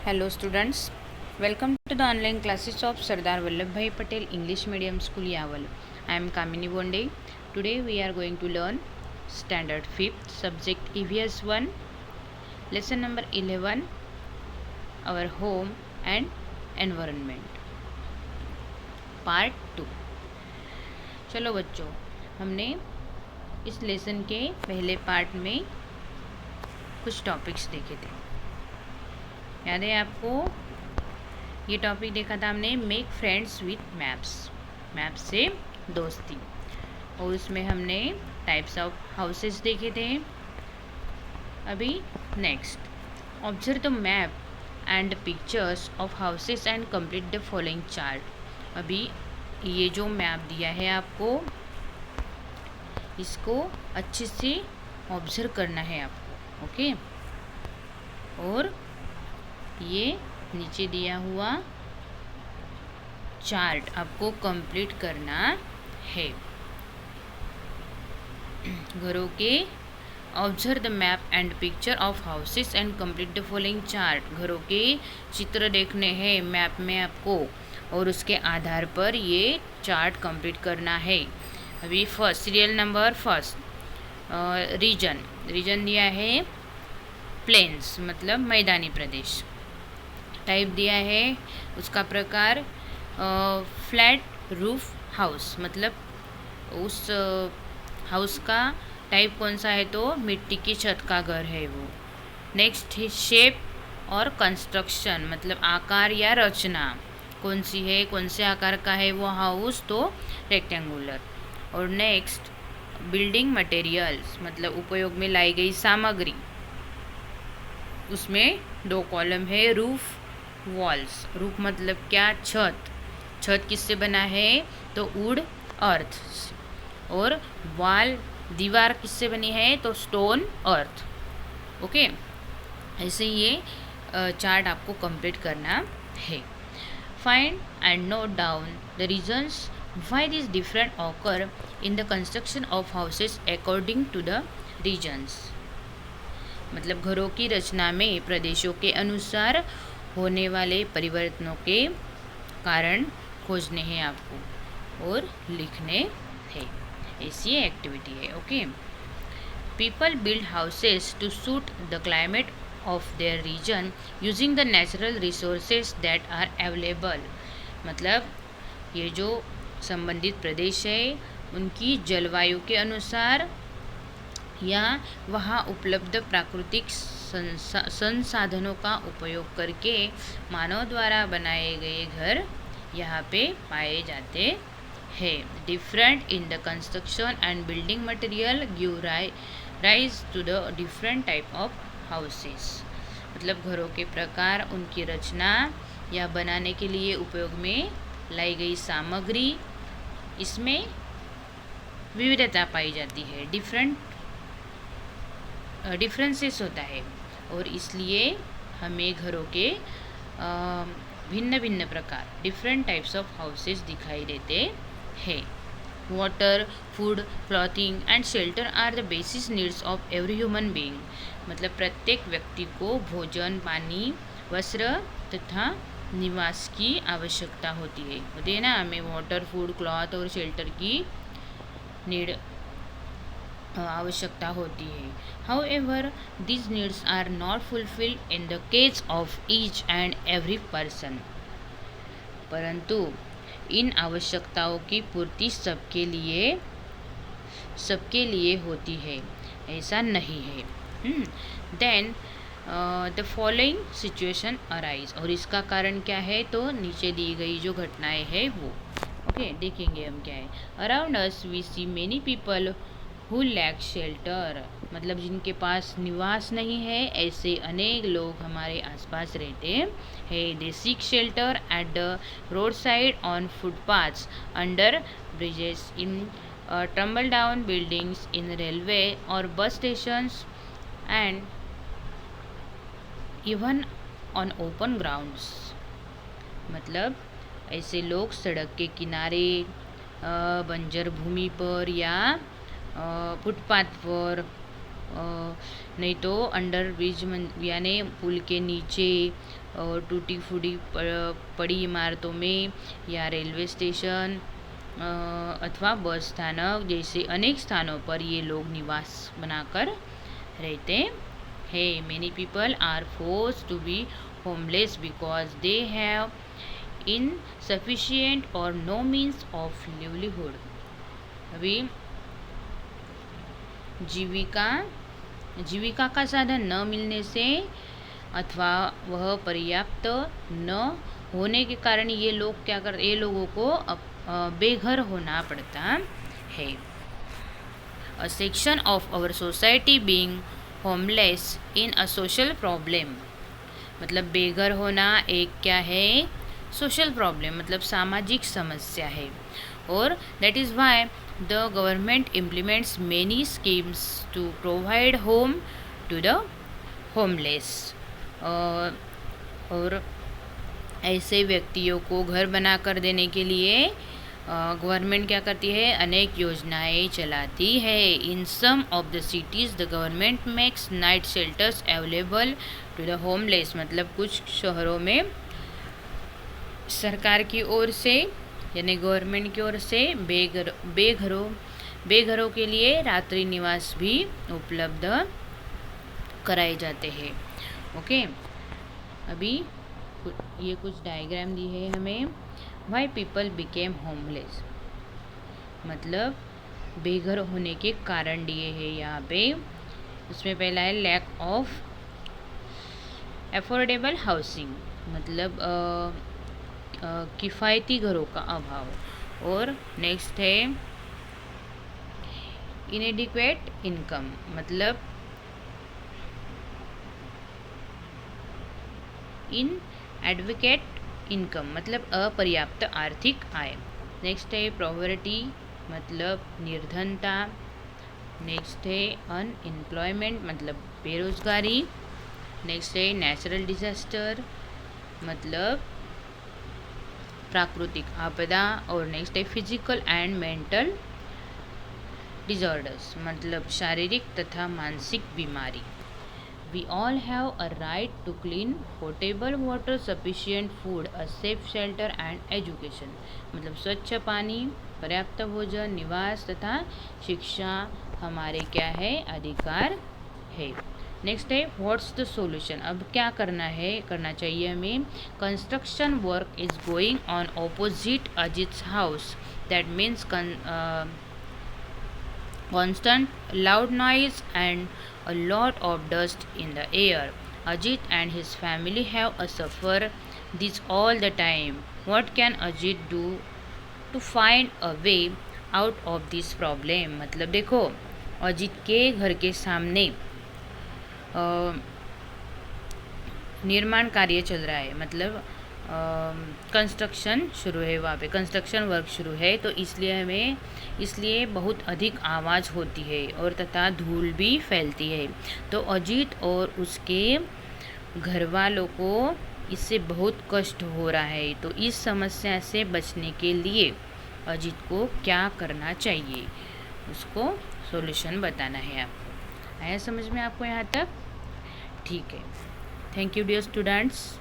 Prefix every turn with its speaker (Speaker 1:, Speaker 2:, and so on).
Speaker 1: Hello students, welcome to the online classes of Sardar Vallabhbhai Patel English Medium School Yaval. I am Kamini Bonde. Today we are going to learn Standard 5th subject EVS 1, lesson number 11, our home and environment, part 2. चलो बच्चों, हमने इस lesson के पहले part में कुछ topics देखे थे, याद है आपको? ये टॉपिक देखा था हमने, make friends with maps, map से दोस्ती, और उसमें हमने टाइप्स ऑफ हाउसेस देखे थे. अभी next, observe the map and pictures of houses and complete the following chart. अभी ये जो मैप दिया है आपको, इसको अच्छे से ऑब्जर्व करना है आपको, ओके? और ये नीचे दिया हुआ चार्ट आपको कंप्लीट करना है. घरों के observe the map and picture of houses and complete the following chart. घरों के चित्र देखने हैं मैप में आपको, और उसके आधार पर ये चार्ट कंप्लीट करना है. अभी first, serial number first, region दिया है प्लेन्स, मतलब मैदानी प्रदेश. टाइप दिया है उसका प्रकार फ्लैट रूफ हाउस, मतलब उस हाउस का टाइप कौन सा है, तो मिट्टी की छत का घर है वो. नेक्स्ट है शेप और कंस्ट्रक्शन, मतलब आकार या रचना कौन सी है, कौन से आकार का है वो हाउस, तो रेक्टेंगुलर. और नेक्स्ट बिल्डिंग मटेरियल्स, मतलब उपयोग में लाई गई सामग्री, उसमें 2 कॉलम है. रूफ वॉल्स, रूफ मतलब क्या, छत किससे बना है, तो वुड अर्थ. और वॉल, दीवार किससे बनी है, तो स्टोन अर्थ. ओके, ऐसे ये चार्ट आपको कंप्लीट करना है. Find and note down the regions why this different occur in the construction of houses according to the regions. मतलब घरों की रचना में प्रदेशों के अनुसार होने वाले परिवर्तनों के कारण खोजने हैं आपको और लिखने हैं. ऐसी एक्टिविटी है. Okay, people build houses to suit the climate of their region using the natural resources that are available. मतलब ये जो संबंधित प्रदेश है उनकी जलवायु के अनुसार या वहाँ उपलब्ध प्राकृतिक संसाधनों का उपयोग करके मानव द्वारा बनाए गए घर यहाँ पे पाए जाते हैं. Different in the construction and building material give rise to the different type of houses. मतलब घरों के प्रकार, उनकी रचना या बनाने के लिए उपयोग में लाई गई सामग्री, इसमें विविधता पाई जाती है, डिफरेंसेस होता है, और इसलिए हमें घरों के भिन्न भिन्न प्रकार, डिफरेंट टाइप्स ऑफ हाउसेस दिखाई देते हैं. Water, food, clothing and shelter are the basis needs of every human being. मतलब प्रत्येक व्यक्ति को भोजन, पानी, वस्त्र तथा निवास की आवश्यकता होती है ना. हमें वाटर, फूड, क्लॉथ और शेल्टर की नीड आवश्यकता होती है. However these needs are not fulfilled in the case of each and every person. परंतु इन आवश्यकताओं की पूर्ति सबके लिए होती है, ऐसा नहीं है. Then the following situation arise. और इसका कारण क्या है, तो नीचे दी गई जो घटनाएं हैं वो. ओके, देखेंगे हम क्या है. Around us we see many people who lack shelter, मतलब जिनके पास निवास नहीं है, ऐसे अनेक लोग हमारे आसपास रहते हैं. They seek shelter at the roadside, on footpaths, under bridges, in tumble down buildings, in railway or bus stations, and even on open grounds. मतलब ऐसे लोग सड़क के किनारे, बंजर भूमि पर या फुटपाथ पर नहीं तो अंडर ब्रिज यानी पुल के नीचे, टूटी फूटी पड़ी इमारतों में, या रेलवे स्टेशन अथवा बस स्थानक जैसे अनेक स्थानों पर ये लोग निवास बनाकर रहते हैं। Many people are force to be homeless because they have insufficient or no means of livelihood। अभी जीविका का साधन न मिलने से अथवा वह पर्याप्त न होने के कारण ये लोग क्या करते, ये लोगों को बेघर होना पड़ता है। A section of our society being homeless in a social problem, मतलब बेघर होना एक क्या है, सोशल प्रॉब्लम, मतलब सामाजिक समस्या है। और that is why the government implements many schemes to provide home to the homeless. और ऐसे व्यक्तियों को घर बना कर देने के लिए गवर्नमेंट क्या करती है, अनेक योजनाएं चलाती है। In some of the cities the government makes night shelters available to the homeless, मतलब कुछ शहरों में सरकार की ओर से यानी गवर्नमेंट की ओर से बेघरों के लिए रात्रि निवास भी उपलब्ध कराए जाते हैं। ओके, अभी ये कुछ डायग्राम दी है हमें। वाई पीपल बिकेम होमलेस, मतलब बेघर होने के कारण दिए हैं यहाँ पे। उसमें पहला है लैक ऑफ एफोर्डेबल हाउसिंग, मतलब किफ़ायती घरों का अभाव। और नेक्स्ट है इनएडिक्वेट इनकम, मतलब इनएडवोकेट इनकम, मतलब अपर्याप्त आर्थिक आय। नेक्स्ट है पॉवर्टी, मतलब निर्धनता। नेक्स्ट है अनएम्प्लॉयमेंट, मतलब बेरोजगारी। नेक्स्ट है नेचुरल डिजास्टर, मतलब प्राकृतिक आपदा। और नेक्स्ट है फिजिकल एंड मेंटल डिजॉर्डर्स, मतलब शारीरिक तथा मानसिक बीमारी। We all have a right to clean portable water, sufficient food, a safe shelter and education, मतलब स्वच्छ पानी, पर्याप्त भोजन, निवास तथा शिक्षा हमारे क्या है, अधिकार है। नेक्स्ट है व्हाट्स द सॉल्यूशन, अब क्या करना चाहिए हमें। Construction work is going on opposite Ajit's house, that means constant loud noise and a lot of dust in the air. Ajit and his family have suffer this all the time. What can Ajit do to find a way out of this problem? मतलब देखो, अजीत के घर के सामने निर्माण कार्य चल रहा है, मतलब कंस्ट्रक्शन शुरू है, वहाँ पे कंस्ट्रक्शन वर्क शुरू है, तो इसलिए बहुत अधिक आवाज़ होती है और तथा धूल भी फैलती है। तो अजीत और उसके घर वालों को इससे बहुत कष्ट हो रहा है। तो इस समस्या से बचने के लिए अजीत को क्या करना चाहिए, उसको सॉल्यूशन बताना है आपको। आया समझ में आपको यहाँ तक? ठीक है, थैंक यू डियर स्टूडेंट्स।